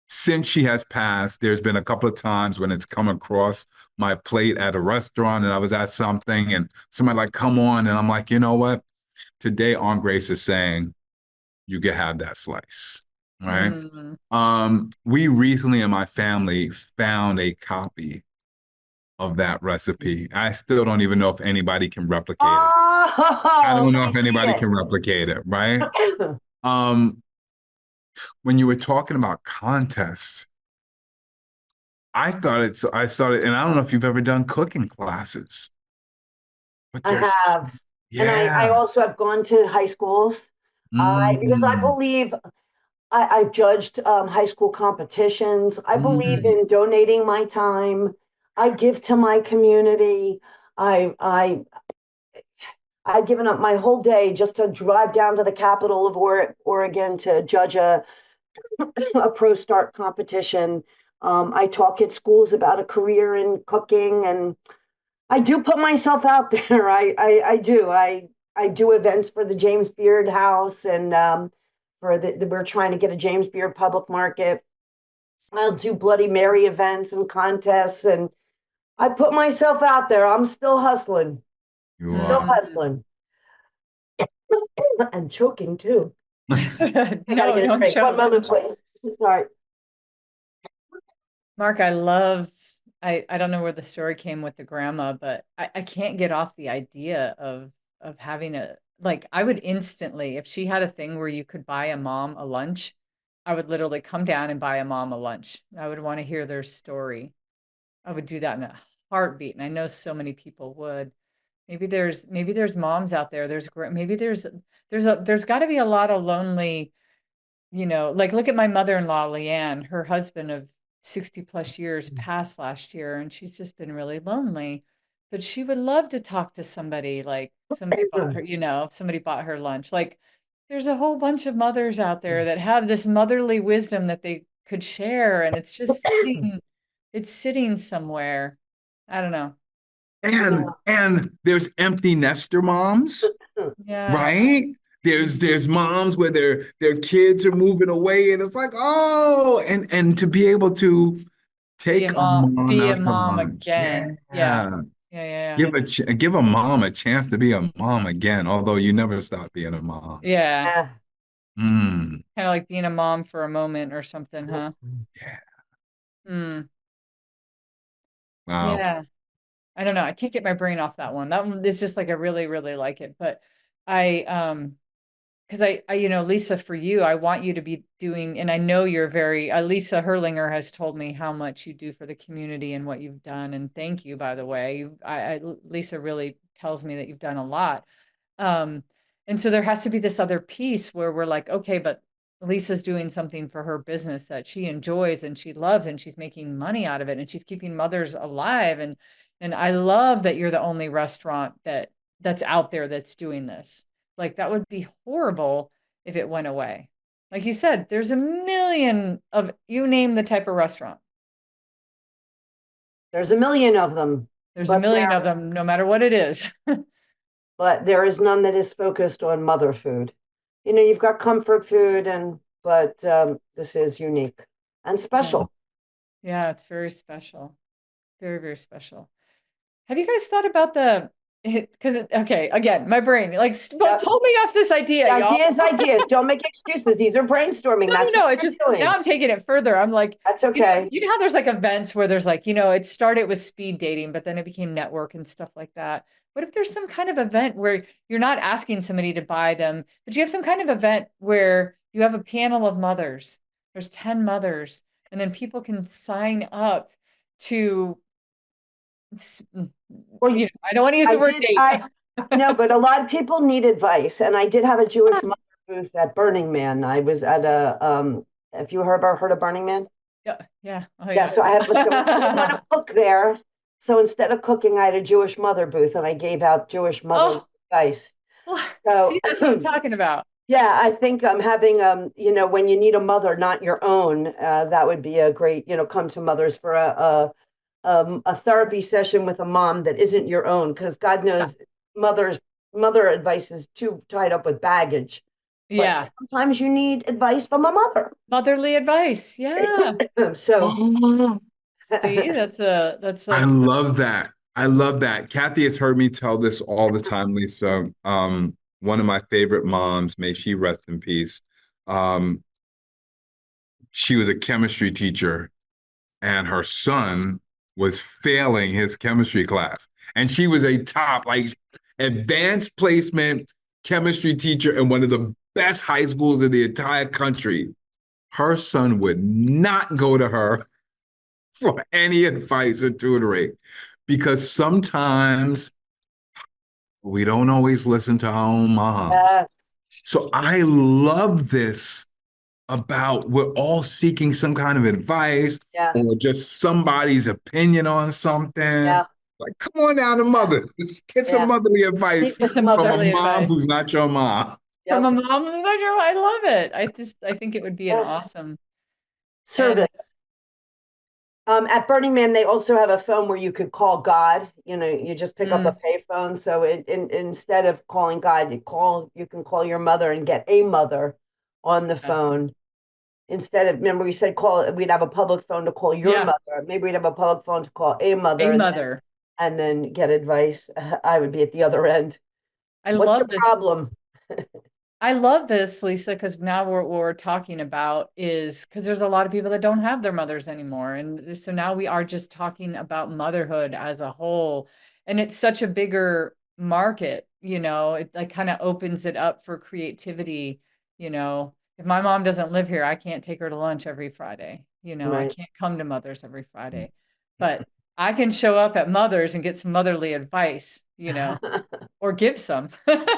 Since she has passed, there's been a couple of times when it's come across my plate at a restaurant and I was at something and somebody like, come on. And I'm like, you know what? Today, Aunt Grace is saying, you can have that slice. Right. Mm. We recently in my family found a copy of that recipe. I still don't even know if anybody can replicate it. I Oh, don't let know me if see anybody it. can replicate it, right? Um, when you were talking about contests, I started, and I don't know if you've ever done cooking classes, but I there's, have. And I yeah. also have gone to high schools. Because I Mm, believe I've judged high school competitions. I believe mm. in donating my time. I give to my community. I I've given up my whole day just to drive down to the capital of Oregon to judge a pro start competition. I talk at schools about a career in cooking, and I do put myself out there. I do. I do events for the James Beard House, and we're trying to get a James Beard public market. I'll do Bloody Mary events and contests, and I put myself out there. I'm still hustling, You still are. Mm. hustling, and choking too. I gotta No, get a don't drink. One choke. moment, please. Sorry. Mark, I don't know where the story came with the grandma, but I can't get off the idea of having a like I would instantly, if she had a thing where you could buy a mom a lunch, I would literally come down and buy a mom a lunch. I would want to hear their story. I would do that in a heartbeat, and I know so many people would. Maybe there's moms out there. Maybe there's got to be a lot of lonely, like look at my mother-in-law, Leanne, her husband of 60 plus years passed last year, and she's just been really lonely. But she would love to talk to somebody, like somebody bought her, somebody bought her lunch. Like there's a whole bunch of mothers out there that have this motherly wisdom that they could share, and it's sitting somewhere. I don't know. And there's empty nester moms, Yeah. right? There's moms where their kids are moving away, and it's like, oh, and to be able to Be take a a mom, mom be a out to mom lunch, again. Yeah. yeah, Yeah. Yeah. give a mom a chance to be a mom again, although you never stop being a mom. Yeah. Yeah. Mm, Kind of like being a mom for a moment or something, huh? yeah, Hmm. wow. Yeah. I don't know. I can't get my brain off that one. That one is just like, I really, really like it. But because Lisa, for you, I want you to be doing, and I know you're very, Lisa Herlinger has told me how much you do for the community and what you've done. And thank you, by the way. Lisa really tells me that you've done a lot. And so there has to be this other piece where we're like, okay, but Lisa's doing something for her business that she enjoys and she loves, and she's making money out of it, and she's keeping mothers alive. And I love that you're the only restaurant that's out there that's doing this. Like, that would be horrible if it went away. Like you said, there's a million of, you name the type of restaurant. There's a million of them. There's a million of them, no matter what it is. But there is none that is focused on mother food. You've got comfort food, but this is unique and special. Yeah, it's very special. Very, very special. Have you guys thought about because, okay, again, my brain, like, pull me off this idea. Ideas. Don't make excuses. These are brainstorming. No, it's just, now I'm taking it further. I'm like, that's okay. You know how there's like events where there's like, it started with speed dating, but then it became network and stuff like that. What if there's some kind of event where you're not asking somebody to buy them, but you have some kind of event where you have a panel of mothers, there's 10 mothers, and then people can sign up to, well, I don't want to use the word date. No, but a lot of people need advice. And I did have a Jewish mother booth at Burning Man. I was at have you heard of Burning Man? Yeah. Oh, yeah. So I want to cook there. So instead of cooking, I had a Jewish mother booth, and I gave out Jewish mother advice. So, see, that's what I'm talking about. Yeah, I think having when you need a mother, not your own, that would be a great, come to Mothers for a therapy session with a mom that isn't your own, because God knows mother advice is too tied up with baggage. But sometimes you need advice from a mother. Motherly advice. Yeah. So see, that's like, I love that. I love that. Cathey has heard me tell this all the time, Lisa. One of my favorite moms, may she rest in peace. She was a chemistry teacher, and her son was failing his chemistry class. And she was a top, like, advanced placement chemistry teacher in one of the best high schools in the entire country. Her son would not go to her for any advice or tutoring, because sometimes we don't always listen to our own moms. Yes. So I love this about, we're all seeking some kind of advice or just somebody's opinion on something. Yeah. Like, come on down to mother. Let's get some motherly advice from a mom who's not your mom. Yep. From a mom who's not your mom. I love it. I think it would be an awesome service. At Burning Man, they also have a phone where you could call God. You just pick up a payphone. So instead of calling God, you can call your mother and get a mother on the phone. Instead of, remember we said we'd have a public phone to call your mother. Maybe we'd have a public phone to call a mother. And then get advice. I would be at the other end. What's the problem? I love this, Lisa, because now what we're talking about is, because there's a lot of people that don't have their mothers anymore. And so now we are just talking about motherhood as a whole. And it's such a bigger market, it like kind of opens it up for creativity. If my mom doesn't live here, I can't take her to lunch every Friday. I can't come to Mothers every Friday, but I can show up at Mothers and get some motherly advice, or give some.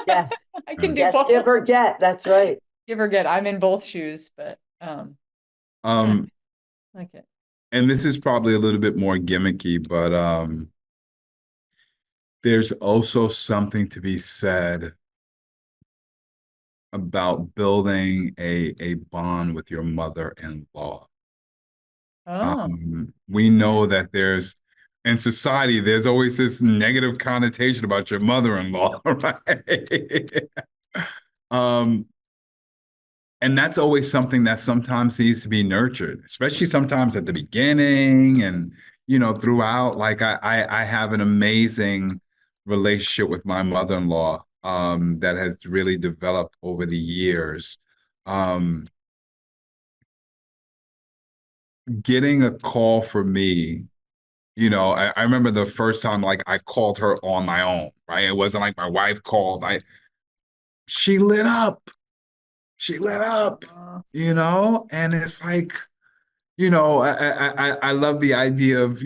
Yes. I can do both. Give or get. That's right. Give or get. I'm in both shoes, but like it. And this is probably a little bit more gimmicky, but there's also something to be said about building a bond with your mother-in-law. We know that in society, there's always this negative connotation about your mother-in-law, right? And that's always something that sometimes needs to be nurtured, especially sometimes at the beginning and, throughout. Like I have an amazing relationship with my mother-in-law that has really developed over the years. Getting a call from me I remember the first time like I called her on my own, right? It wasn't like my wife called. She lit up. She lit up, Uh, and it's like, I love the idea of,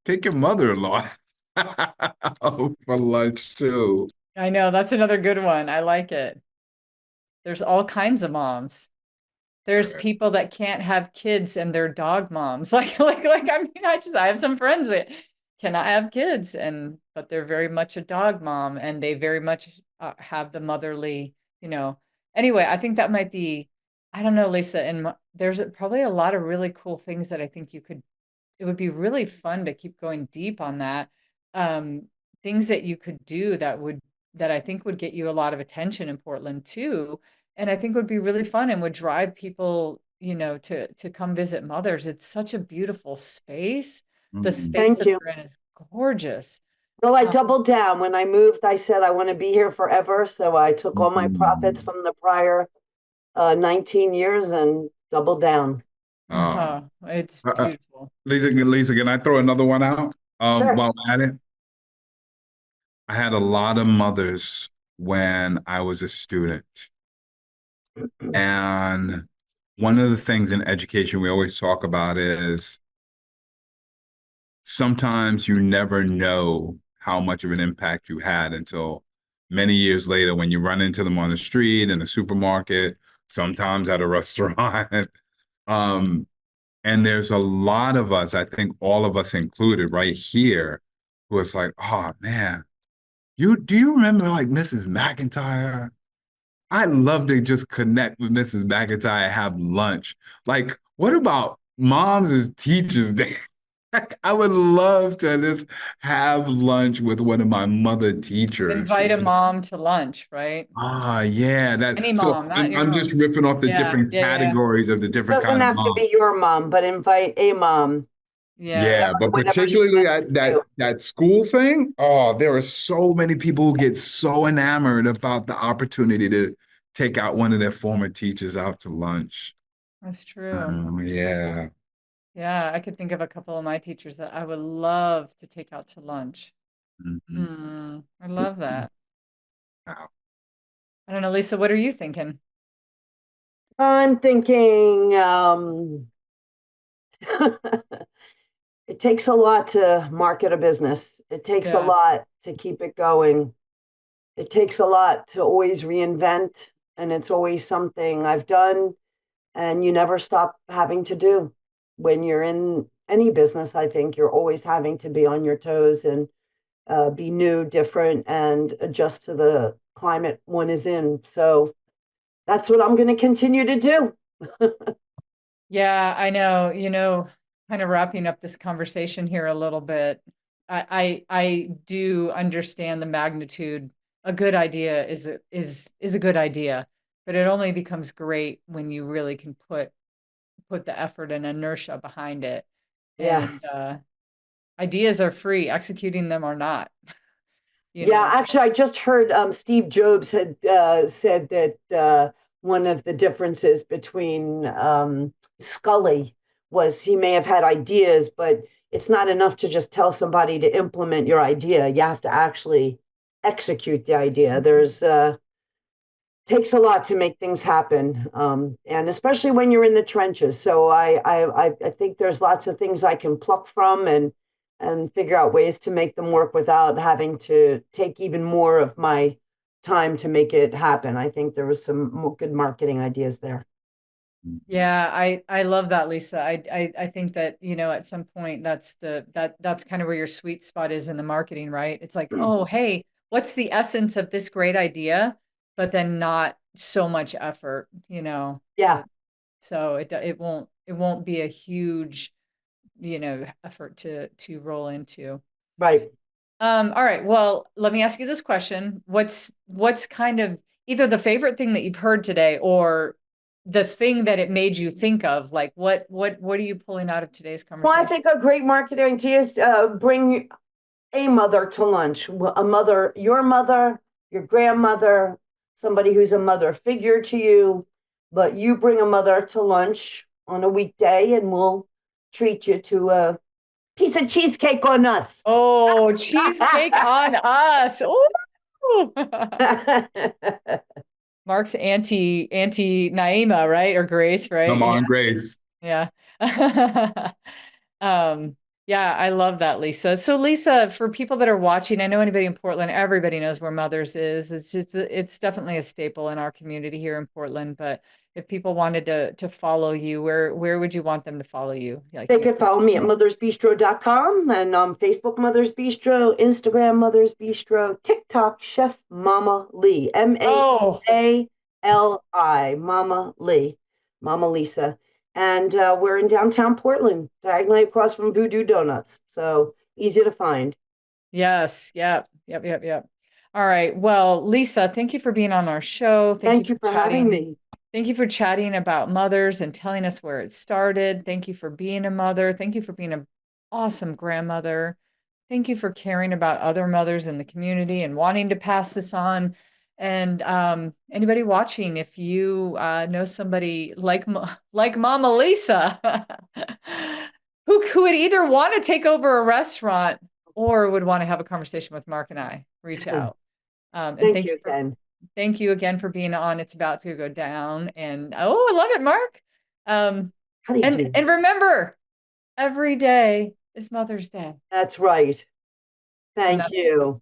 take your mother-in-law out for lunch too. I know that's another good one. I like it. There's all kinds of moms. There's Right. people that can't have kids and they're dog moms. I mean, I have some friends that cannot have kids but they're very much a dog mom and they very much have the motherly, you know. Anyway, I think that might be, I don't know, Lisa, and there's probably a lot of really cool things that I think it would be really fun to keep going deep on that. Um, Things that you could do that I think would get you a lot of attention in Portland too. And I think would be really fun and would drive people, to come visit Mothers. It's such a beautiful space. The Mm. space Thank that you. they're in is gorgeous. Well, I Um, doubled down. When I moved, I said I want to be here forever. So I took all my profits Mm. from the prior 19 years and doubled down. Uh, it's uh, uh, beautiful. Lisa, can I throw another one out? Sure. While I'm at it, I had a lot of mothers when I was a student. And one of the things in education we always talk about is sometimes you never know how much of an impact you had until many years later when you run into them on the street, in a supermarket, sometimes at a restaurant. Um, and there's a lot of us, I think all of us included right here, who is like, oh man, do you remember like Mrs. McIntyre? I'd love to just connect with Mrs. McIntyre, have lunch. Like, what about moms as teachers day? I would love to just have lunch with one of my mother teachers. Invite a mom to lunch, right? Yeah, Any so mom, not I'm, your I'm just own. riffing off the Yeah, different yeah, yeah, categories of the different Doesn't kind of have to mom. be your mom, but invite a mom yeah. Yeah, but whenever she particularly visits that that you. that school thing. Oh, there are so many people who get so enamored about the opportunity to take out one of their former teachers out to lunch. That's true. Yeah. Yeah, I could think of a couple of my teachers that I would love to take out to lunch. Mhm. I love that. Wow. I don't know, Lisa, what are you thinking? I'm thinking it takes a lot to market a business. It takes a Yeah, lot to keep it going. It takes a lot to always reinvent, and it's always something I've done and you never stop having to do. When you're in any business, I think you're always having to be on your toes and be new, different, and adjust to the climate one is in. So that's what I'm going to continue to do. yeah, I know, kind of wrapping up this conversation here a little bit. I do understand the magnitude. A good idea is a good idea, but it only becomes great when you really can put the effort and inertia behind it. Yeah. And ideas are free, executing them are not, you Yeah, know. actually, I just heard Steve Jobs had said that one of the differences between Scully was he may have had ideas, but it's not enough to just tell somebody to implement your idea. You have to actually execute the idea. There's takes a lot to make things happen, and especially when you're in the trenches. So I think there's lots of things I can pluck from and figure out ways to make them work without having to take even more of my time to make it happen. I think there was some good marketing ideas there. Yeah, I love that, Lisa. I think that, at some point that's kind of where your sweet spot is in the marketing, right? It's like, oh, hey, what's the essence of this great idea? But then not so much effort, Yeah, so it won't be a huge, effort to roll into. right. All right. Well, let me ask you this question. What's kind of either the favorite thing that you've heard today or the thing that it made you think of? Like what are you pulling out of today's Well, I conversation? think a great marketing idea is bring a mother to lunch, a mother, your grandmother, somebody who's a mother figure to you, but you bring a mother to lunch on a weekday and we'll treat you to a piece of cheesecake on us. Oh, cheesecake on us. Ooh. Mark's Auntie Naima, right? Or Grace, right? Come on, Yeah. Grace. Yeah. Yeah, I love that, Lisa. So Lisa, for people that are watching, I know anybody in Portland, everybody knows where Mother's is. It's definitely a staple in our community here in Portland. But if people wanted to follow you, where would you want them to follow you? Like They can follow me at mothersbistro.com and Facebook Mother's Bistro, Instagram Mother's Bistro, TikTok Chef Mama Lee, Oh, Maali, Mama Lee, Mama Lisa. And we're in downtown Portland, diagonally across from Voodoo Donuts. So easy to find. yes. Yep. All right. Well, Lisa, thank you for being on our show. Thank you for having me. Thank you for chatting about mothers and telling us where it started. Thank you for being a mother. Thank you for being an awesome grandmother. Thank you for caring about other mothers in the community and wanting to pass this on. And anybody watching, if you know somebody like Mama Lisa, who would either want to take over a restaurant or would want to have a conversation with Mark and I, reach out. And Thank you again. Thank you again for being on. It's about to go down. And I love it, Mark. And remember, every day is Mother's Day. That's right. Thank you.